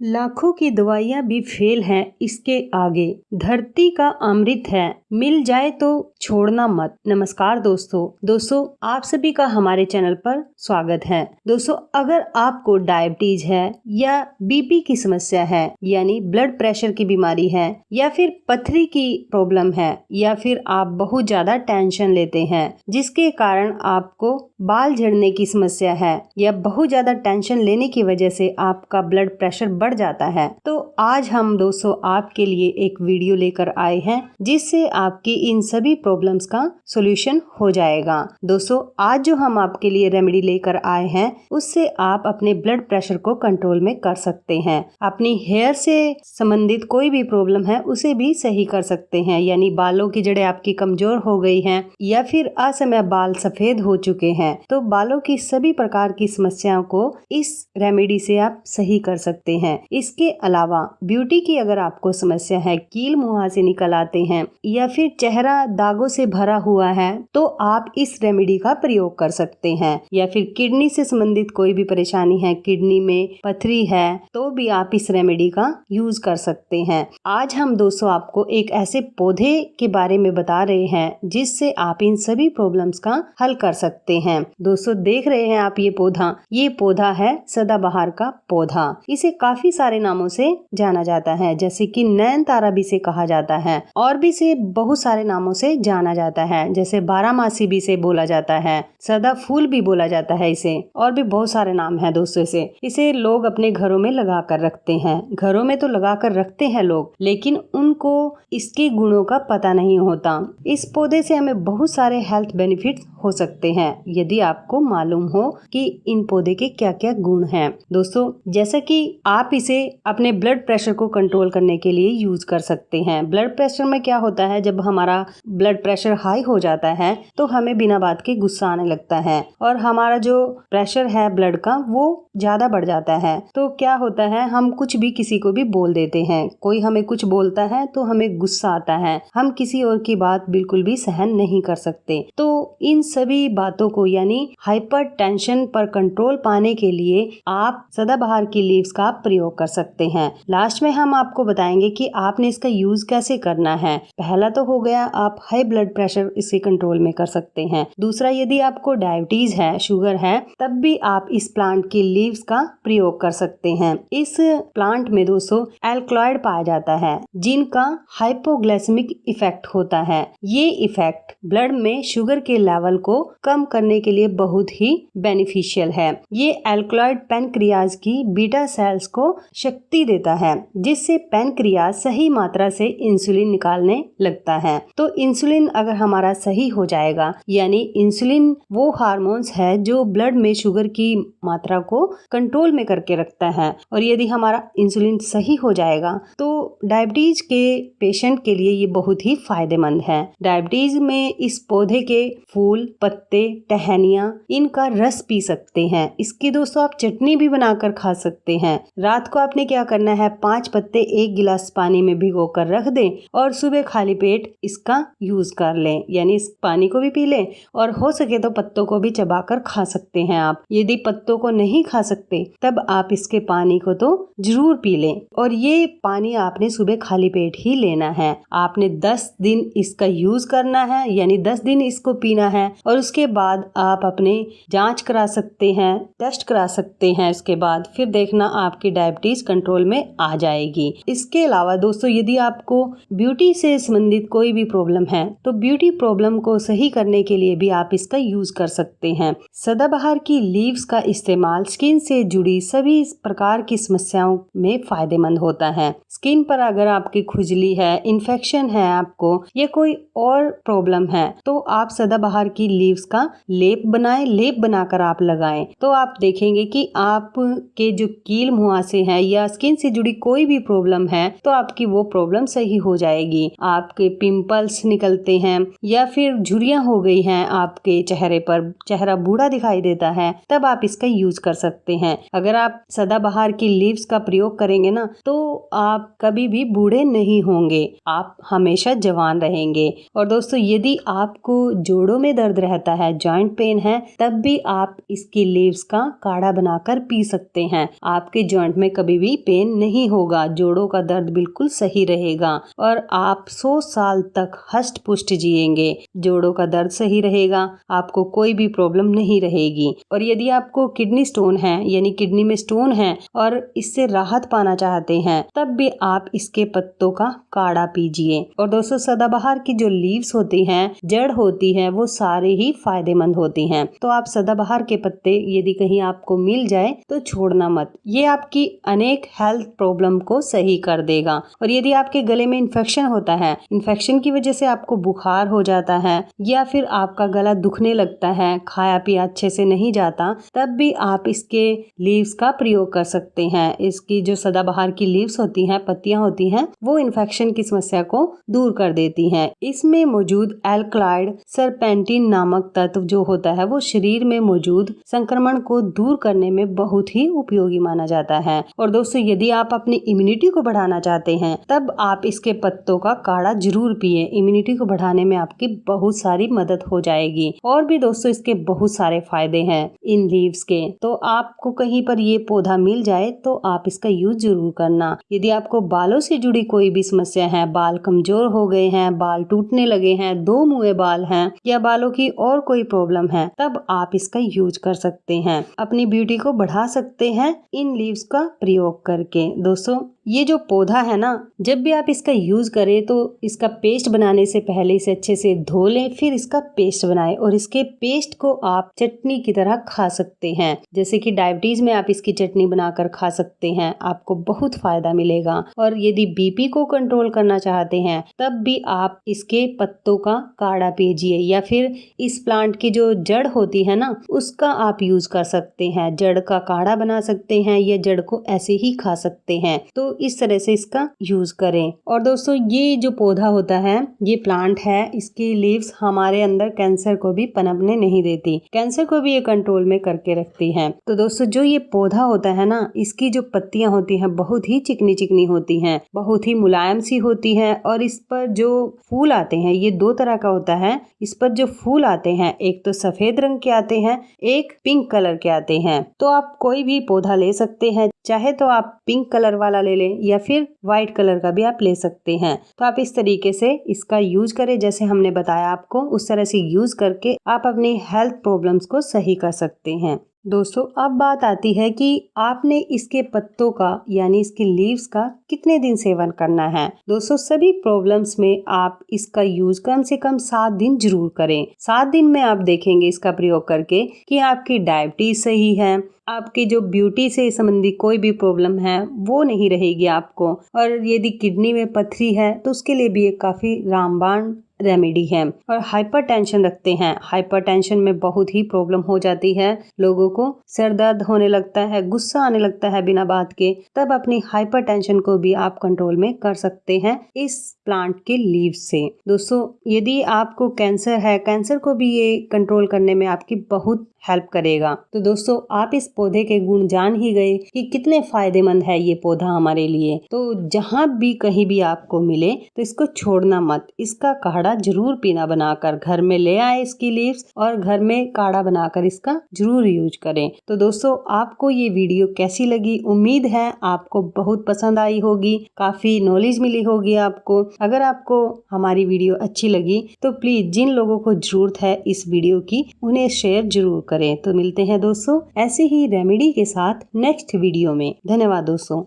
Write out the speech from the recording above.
लाखों की दवाइयाँ भी फेल हैं इसके आगे। धरती का अमृत है, मिल जाए तो छोड़ना मत। नमस्कार दोस्तों आप सभी का हमारे चैनल पर स्वागत है। दोस्तों, अगर आपको डायबिटीज है या बीपी की समस्या है यानी ब्लड प्रेशर की बीमारी है या फिर पथरी की प्रॉब्लम है या फिर आप बहुत ज्यादा टेंशन लेते हैं जिसके कारण आपको बाल झड़ने की समस्या है या बहुत ज्यादा टेंशन लेने की वजह से आपका ब्लड प्रेशर बढ़ जाता है, तो आज हम दोस्तों आपके लिए एक वीडियो लेकर आए हैं जिससे आपकी इन सभी प्रॉब्लम्स का सॉल्यूशन हो जाएगा। दोस्तों, आज जो हम आपके लिए रेमेडी लेकर आए हैं उससे आप अपने ब्लड प्रेशर को कंट्रोल में कर सकते हैं। अपनी हेयर से संबंधित कोई भी प्रॉब्लम है उसे भी सही कर सकते हैं, यानी बालों की जड़ें आपकी कमजोर हो गई हैं या फिर असमय बाल सफेद हो चुके हैं, तो बालों की सभी प्रकार की समस्याओं को इस रेमेडी से आप सही कर सकते हैं। इसके अलावा ब्यूटी की अगर आपको समस्या है, कील मुंह से निकल आते हैं या फिर चेहरा दागों से भरा हुआ है, तो आप इस रेमेडी का प्रयोग कर सकते हैं। या फिर किडनी से संबंधित कोई भी परेशानी है, किडनी में पथरी है, तो भी आप इस रेमेडी का यूज कर सकते हैं। आज हम दोस्तों आपको एक ऐसे पौधे के बारे में बता रहे हैं जिससे आप इन सभी प्रॉब्लम्स का हल कर सकते हैं। दोस्तों, देख रहे हैं आप ये पौधा है सदाबहार का पौधा। इसे काफी सारे नामों से जाना जाता है, जैसे कि नयनतारा भी से कहा जाता है और भी से बहुत सारे नामों से जाना जाता है, जैसे बारहमासी भी से बोला जाता है, सदा फूल भी बोला जाता है इसे, और भी बहुत सारे नाम हैं दोस्तों। इसे लोग अपने घरों में लगा कर रखते हैं। घरों में तो लगा कर रखते हैं लोग, लेकिन उनको इसके गुणों का पता नहीं होता। इस पौधे से हमें बहुत सारे हेल्थ बेनिफिट हो सकते हैं यदि आपको मालूम हो कि इन पौधे के क्या क्या गुण हैं। दोस्तों, जैसा कि आप इसे अपने ब्लड प्रेशर को कंट्रोल करने के लिए यूज कर सकते हैं। ब्लड प्रेशर में क्या होता है, जब हमारा ब्लड प्रेशर हाई हो जाता है तो हमें बिना बात के गुस्सा आने लगता है और हमारा जो प्रेशर है ब्लड का वो ज्यादा बढ़ जाता है। तो क्या होता है, हम कुछ भी किसी को भी बोल देते हैं। कोई हमें कुछ बोलता है तो हमें गुस्सा आता है, हम किसी और की बात बिल्कुल भी सहन नहीं कर सकते। तो इन सभी बातों को यानी हाइपर टेंशन पर कंट्रोल पाने के लिए आप सदाबहार की लीव्स का प्रयोग कर सकते हैं। लास्ट में हम आपको बताएंगे कि आपने इसका यूज कैसे करना है। पहला तो हो गया, आप हाई ब्लड प्रेशर इसे कंट्रोल में कर सकते हैं। दूसरा, यदि आपको डायबिटीज है, शुगर है, तब भी आप इस प्लांट की लीव्स का प्रयोग कर सकते हैं। इस प्लांट में दोस्तों एल्कलॉइड पाया जाता है जिनका हाइपोग्लाइसेमिक इफेक्ट होता है। ये इफेक्ट ब्लड में शुगर के लेवल को कम करने के लिए बहुत ही बेनिफिशियल है। ये एल्कलॉइड पैनक्रियाज की बीटा सेल्स को शक्ति देता है जिससे पैनक्रियाज सही मात्रा से इंसुलिन निकालने लगता है। तो इंसुलिन अगर हमारा सही हो जाएगा, यानी इंसुलिन वो हार्मोन्स है जो ब्लड में शुगर की मात्रा को कंट्रोल में करके रखता है, और यदि हमारा इंसुलिन सही हो जाएगा तो डायबिटीज के पेशेंट के लिए ये बहुत ही फायदेमंद है। डायबिटीज में इस पौधे के फूल, पत्ते, टहनियाँ, इनका रस पी सकते हैं। इसकी दोस्तों आप चटनी भी बनाकर खा सकते हैं। रात को आपने क्या करना है, 5 पत्ते 1 गिलास पानी में भिगो कर रख दें और सुबह खाली पेट इसका यूज कर लें, यानी इस पानी को भी पी लें और हो सके तो पत्तों को भी चबाकर खा सकते हैं आप। यदि पत्तों को नहीं खा सकते तब आप इसके पानी को तो जरूर पी लें, और ये पानी आपने सुबह खाली पेट ही लेना है। आपने 10 दिन इसका यूज करना है, यानी 10 दिन इसको पीना है, और उसके बाद आप अपने जांच करा सकते हैं, टेस्ट करा सकते हैं। इसके बाद फिर देखना आपकी डायबिटीज कंट्रोल में आ जाएगी। इसके अलावा दोस्तों, यदि आपको ब्यूटी से संबंधित कोई भी प्रॉब्लम है तो ब्यूटी प्रॉब्लम को सही करने के लिए भी आप इसका यूज कर सकते हैं। सदाबहार की लीव्स का इस्तेमाल स्किन से जुड़ी सभी प्रकार की समस्याओं में फायदेमंद होता है। स्किन पर अगर आपकी खुजली है, इन्फेक्शन है आपको, या कोई और प्रॉब्लम है, तो आप सदाबहार की लीव्स का लेप बनाकर आप लगाएं, तो आप देखेंगे कि आपके जो कील मुहासे हैं या स्किन से जुड़ी जुड़ी कोई भी प्रॉब्लम है तो आपकी वो प्रॉब्लम सही हो जाएगी। आपके पिंपल्स निकलते हैं या फिर झुर्रियां हो गई हैं आपके चेहरे पर, चेहरा बूढ़ा दिखाई देता है, तब आप इसका यूज कर सकते हैं। अगर आप सदाबहार की लीव्स का प्रयोग करेंगे ना तो आप कभी भी बूढ़े नहीं होंगे, आप हमेशा जवान रहेंगे। और दोस्तों यदि आपको जोड़ों में दर्द रहता है, जॉइंट पेन है, तब भी आप इसकी लीव्स का काढ़ा बनाकर पी सकते हैं। आपके जॉइंट में कभी भी पेन नहीं होगा, जोड़ों का दर्द बिल्कुल सही रहेगा और आप 100 साल तक हष्ट पुष्ट जिएंगे। जोड़ों का दर्द सही रहेगा, आपको कोई भी प्रॉब्लम नहीं रहेगी। और यदि आपको किडनी स्टोन है यानी किडनी में स्टोन है और इससे राहत पाना चाहते हैं, तब भी आप इसके पत्तों का काढ़ा पीजिए। और दोस्तों सदाबहार की जो लीव्स होती हैं, जड़ होती है, वो सारे ही फायदेमंद होती हैं। तो आप सदाबहार के पत्ते यदि कहीं आपको मिल जाए तो छोड़ना मत, ये आपकी अनेक हेल्थ प्रॉब्लम को सही कर देगा। और यदि आपके गले में इन्फेक्शन होता है, इन्फेक्शन की वजह से आपको बुखार हो जाता है या फिर आपका गला दुखने लगता है, खाया पिया अच्छे से नहीं जाता, तब भी आप इसके लीव्स का प्रयोग कर सकते हैं। इसकी जो सदाबहार की लीव्स होती हैं, पत्तियां होती हैं, वो इन्फेक्शन की समस्या को दूर कर देती हैं। इसमें मौजूद एल्कलॉइड सरपेंटिन नामक तत्व जो होता है वो शरीर में मौजूद संक्रमण को दूर करने में बहुत ही उपयोगी माना जाता है। और दोस्तों यदि आप अपनी इम्यूनिटी को बढ़ाना चाहते हैं तब आप इसके पत्तों का काढ़ा जरूर पिए। इम्यूनिटी को बढ़ाने में आपकी बहुत सारी मदद हो जाएगी। और भी दोस्तों इसके बहुत सारे फायदे हैं इन लीव्स के। तो आपको कहीं पर ये पौधा मिल जाए तो आप इसका यूज जरूर करना। यदि आपको बालों से जुड़ी कोई भी समस्या है, बाल कमजोर हो गए हैं, बाल टूटने लगे हैं, दो मुँहे बाल हैं या बालों की और कोई प्रॉब्लम है, तब आप इसका यूज कर सकते हैं। अपनी ब्यूटी को बढ़ा सकते हैं इन लीव्स का प्रयोग करके। दोस्तों ये जो पौधा है ना, जब भी आप इसका यूज करें तो इसका पेस्ट बनाने से पहले इसे अच्छे से धो लें, फिर इसका पेस्ट बनाएं और इसके पेस्ट को आप चटनी की तरह खा सकते हैं। जैसे कि डायबिटीज में आप इसकी चटनी बनाकर खा सकते हैं, आपको बहुत फायदा मिलेगा। और यदि बीपी को कंट्रोल करना चाहते हैं तब भी आप इसके पत्तों का काढ़ा पीजिए या फिर इस प्लांट की जो जड़ होती है ना उसका आप यूज कर सकते हैं। जड़ का काढ़ा बना सकते हैं या जड़ को ऐसे ही खा सकते हैं। तो इस तरह से इसका यूज करें। और दोस्तों ये जो पौधा होता है, ये प्लांट है, इसकी लीव्स हमारे अंदर कैंसर को भी पनपने नहीं देती, कैंसर को भी ये कंट्रोल में करके रखती हैं। तो दोस्तों जो ये पौधा होता है ना, इसकी जो पत्तियां होती हैं बहुत ही चिकनी चिकनी होती हैं, बहुत ही मुलायम सी होती हैं। और इस पर जो फूल आते हैं ये दो तरह का होता है। इस पर जो फूल आते हैं एक तो सफेद रंग के आते हैं, एक पिंक कलर के आते हैं। तो आप कोई भी पौधा ले सकते हैं, चाहे तो आप पिंक कलर वाला ले लें या फिर व्हाइट कलर का भी आप ले सकते हैं। तो आप इस तरीके से इसका यूज करें, जैसे हमने बताया आपको उस तरह से यूज करके आप अपनी हेल्थ प्रॉब्लम्स को सही कर सकते हैं। दोस्तों अब बात आती है कि आपने इसके पत्तों का यानी इसके लीव्स का कितने दिन सेवन करना है। दोस्तों सभी प्रॉब्लम्स में आप इसका यूज कम से कम 7 दिन जरूर करें। 7 दिन में आप देखेंगे इसका प्रयोग करके कि आपकी डायबिटीज सही है, आपकी जो ब्यूटी से संबंधी कोई भी प्रॉब्लम है वो नहीं रहेगी आपको। और यदि किडनी में पथरी है तो उसके लिए भी एक काफी रामबाण रेमेडी है। और हाइपरटेंशन रखते हैं, हाइपरटेंशन में बहुत ही प्रॉब्लम हो जाती है लोगों को, सर दर्द होने लगता है, गुस्सा आने लगता है बिना बात के, तब अपनी हाइपरटेंशन को भी आप कंट्रोल में कर सकते हैं इस प्लांट के लीव्स से। दोस्तों यदि आपको कैंसर है, कैंसर को भी ये कंट्रोल करने में आपकी बहुत हेल्प करेगा। तो दोस्तों आप इस पौधे के गुण जान ही गए कि कितने फायदेमंद है ये पौधा हमारे लिए। तो जहाँ भी कहीं भी आपको मिले तो इसको छोड़ना मत, इसका काढ़ा जरूर पीना बनाकर, घर में ले आए इसकी लीव्स और घर में काढ़ा बनाकर इसका जरूर यूज करें। तो दोस्तों आपको ये वीडियो कैसी लगी, उम्मीद है आपको बहुत पसंद आई होगी, काफी नॉलेज मिली होगी आपको। अगर आपको हमारी वीडियो अच्छी लगी तो प्लीज जिन लोगों को जरूरत है इस वीडियो की उन्हें शेयर जरूर करें। तो मिलते हैं दोस्तों ऐसे ही रेमेडी के साथ नेक्स्ट वीडियो में। धन्यवाद दोस्तों।